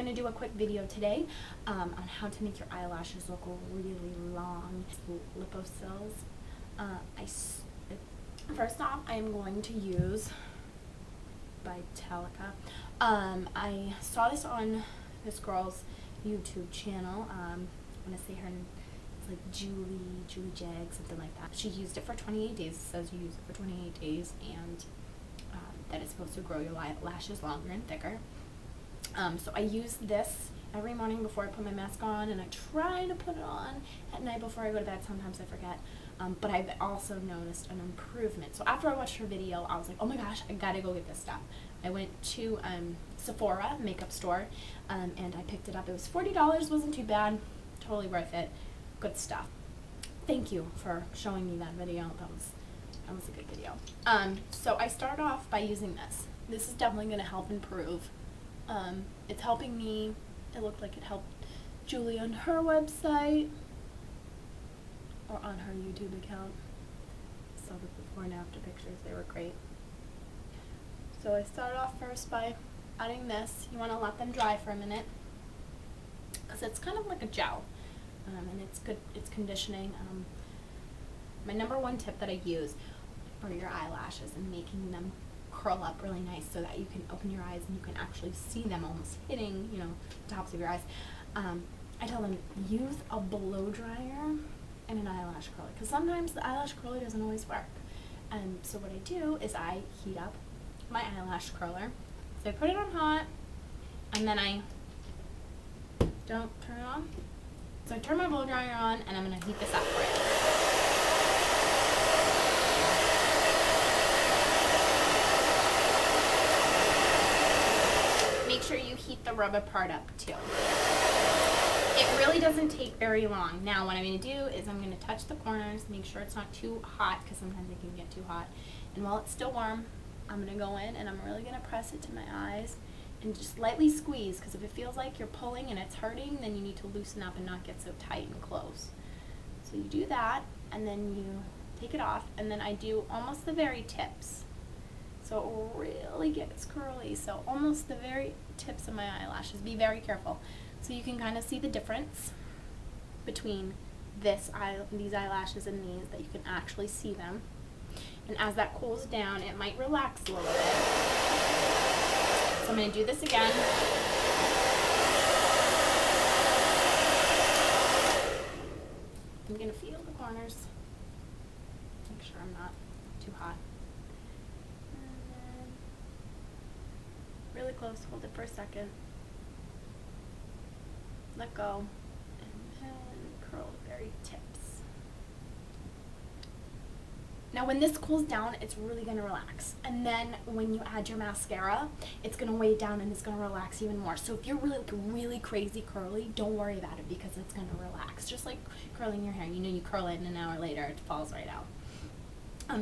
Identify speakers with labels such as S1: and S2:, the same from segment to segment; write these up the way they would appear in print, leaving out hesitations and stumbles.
S1: going to do a quick video today on how to make your eyelashes look really long. Liposills. First off, I am going to use Vitalica. I saw this on this girl's YouTube channel. I want to say her name. It's like Julie Jag, something like that. She used it for 28 days. It says you use it for 28 days, and that it's supposed to grow your lashes longer and thicker. So I use this every morning before I put my mask on, and I try to put it on at night before I go to bed. Sometimes I forget. But I've also noticed an improvement. So after I watched her video, I was like, oh my gosh, I gotta go get this stuff. I went to Sephora makeup store, and I picked it up. It was $40, wasn't too bad, totally worth it. Good stuff. Thank you for showing me that video. That was a good video. So I start off by using this. This is definitely going to help improve. It's helping me. It looked like it helped Julie on her website or on her YouTube account. So the before and after pictures, they were great. So I started off first by adding this. You want to let them dry for a minute because it's kind of like a gel. And it's good, it's conditioning. My number one tip that I use for your eyelashes and making them curl up really nice so that you can open your eyes and you can actually see them almost hitting, the tops of your eyes. I tell them, use a blow dryer and an eyelash curler, because sometimes the eyelash curler doesn't always work. And so what I do is I heat up my eyelash curler. So I put it on hot, and then I don't turn it on. So I turn my blow dryer on, and I'm going to heat this up for you. Make sure you heat the rubber part up too. It really doesn't take very long. Now what I'm going to do is I'm going to touch the corners, make sure it's not too hot, because sometimes it can get too hot. And while it's still warm, I'm going to go in and I'm really going to press it to my eyes and just lightly squeeze, because if it feels like you're pulling and it's hurting, then you need to loosen up and not get so tight and close. So you do that, and then you take it off, and then I do almost the very tips. So it really gets curly. So almost the very tips of my eyelashes. Be very careful. So you can kind of see the difference between these eyelashes and these, that you can actually see them. And as that cools down, it might relax a little bit. So I'm going to do this again. I'm going to feel the corners. Make sure I'm not too hot. And then really close, hold it for a second. Let go. And then curl the very tips. Now when this cools down, it's really going to relax. And then when you add your mascara, it's going to weigh it down and it's going to relax even more. So if you're really crazy curly, don't worry about it, because it's going to relax. Just like curling your hair. You curl it and an hour later it falls right out.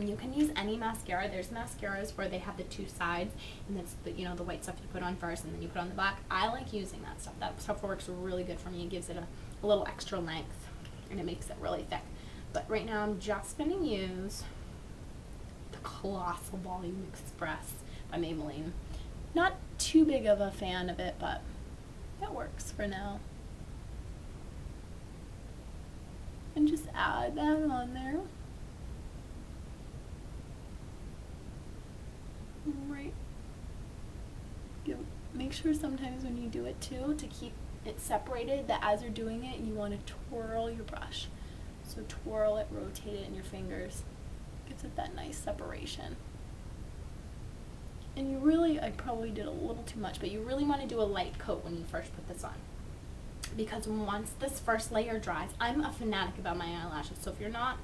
S1: You can use any mascara. There's mascaras where they have the two sides, and that's the white stuff you put on first and then you put on the black. I like using that stuff. That stuff works really good for me. It gives it a little extra length and it makes it really thick. But right now I'm just going to use the Colossal Volume Express by Maybelline. Not too big of a fan of it, but it works for now. And just add that on there. Right. Make sure sometimes when you do it too, to keep it separated, that as you're doing it, you want to twirl your brush. So twirl it, rotate it in your fingers. Gives it that nice separation. And you really, I probably did a little too much, but you really want to do a light coat when you first put this on. Because once this first layer dries, I'm a fanatic about my eyelashes, so if you're not,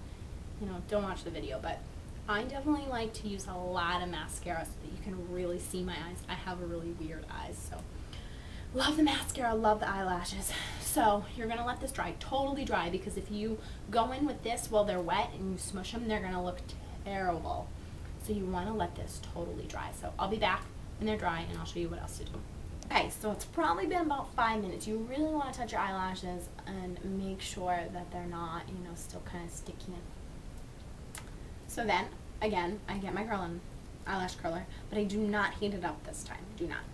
S1: don't watch the video, but I definitely like to use a lot of mascara so that you can really see my eyes. I have really weird eyes, so love the mascara, love the eyelashes. So you're going to let this dry, totally dry, because if you go in with this while they're wet and you smush them, they're going to look terrible. So you want to let this totally dry. So I'll be back when they're dry and I'll show you what else to do. Okay, so it's probably been about 5 minutes. You really want to touch your eyelashes and make sure that they're not, still kind of sticky. So then, again, I get my eyelash curler, but I do not heat it up this time. Do not.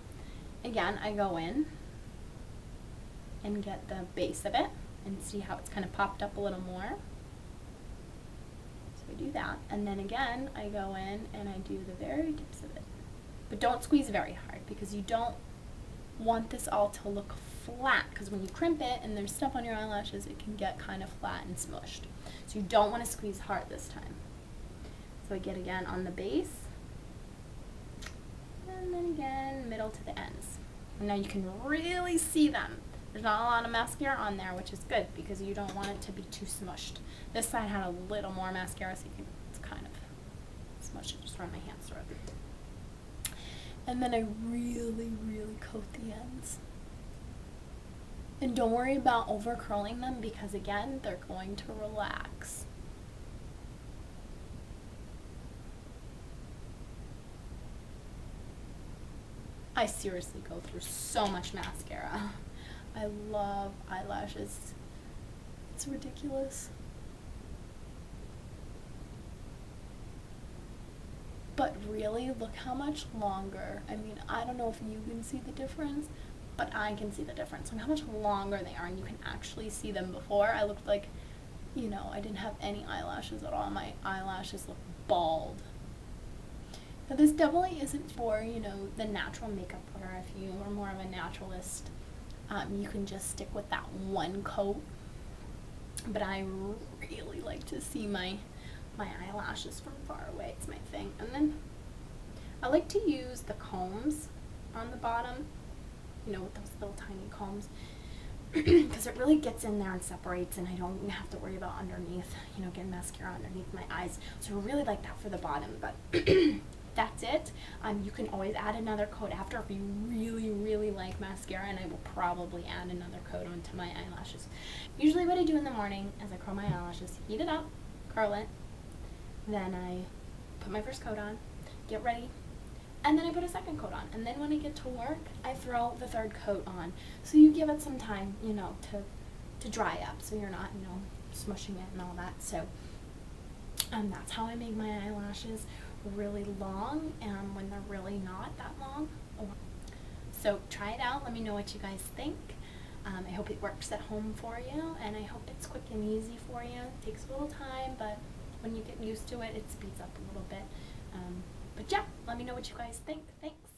S1: Again, I go in and get the base of it and see how it's kind of popped up a little more. So I do that, and then again I go in and I do the very tips of it. But don't squeeze very hard because you don't want this all to look flat, because when you crimp it and there's stuff on your eyelashes, it can get kind of flat and smushed. So you don't want to squeeze hard this time. So I get again on the base, and then again middle to the ends. And now you can really see them. There's not a lot of mascara on there, which is good because you don't want it to be too smushed. This side had a little more mascara, so you can, it's kind of smushed. Just run my hands through it. And then I really, really coat the ends. And don't worry about over curling them because again, they're going to relax. I seriously go through so much mascara. I love eyelashes. It's ridiculous. But really, look how much longer. I mean, I don't know if you can see the difference, but I can see the difference. Look how much longer they are, and you can actually see them. Before, I looked like, you know, I didn't have any eyelashes at all. My eyelashes look bald. Now this definitely isn't for, you know, the natural makeup wearer. If you are more of a naturalist, you can just stick with that one coat. But I really like to see my eyelashes from far away. It's my thing. And then I like to use the combs on the bottom, you know, with those little tiny combs, because it really gets in there and separates, and I don't have to worry about underneath, you know, getting mascara underneath my eyes. So I really like that for the bottom, but that's it. You can always add another coat after if you really, really like mascara, and I will probably add another coat onto my eyelashes. Usually what I do in the morning is I curl my eyelashes, heat it up, curl it, then I put my first coat on, get ready, and then I put a second coat on. And then when I get to work, I throw the third coat on. So you give it some time, you know, to dry up, so you're not, you know, smushing it and all that. So that's how I make my eyelashes really long, and when they're really not that long. So try it out. Let me know what you guys think. I hope it works at home for you, and I hope it's quick and easy for you. It takes a little time, but when you get used to it, it speeds up a little bit. But yeah, let me know what you guys think. Thanks.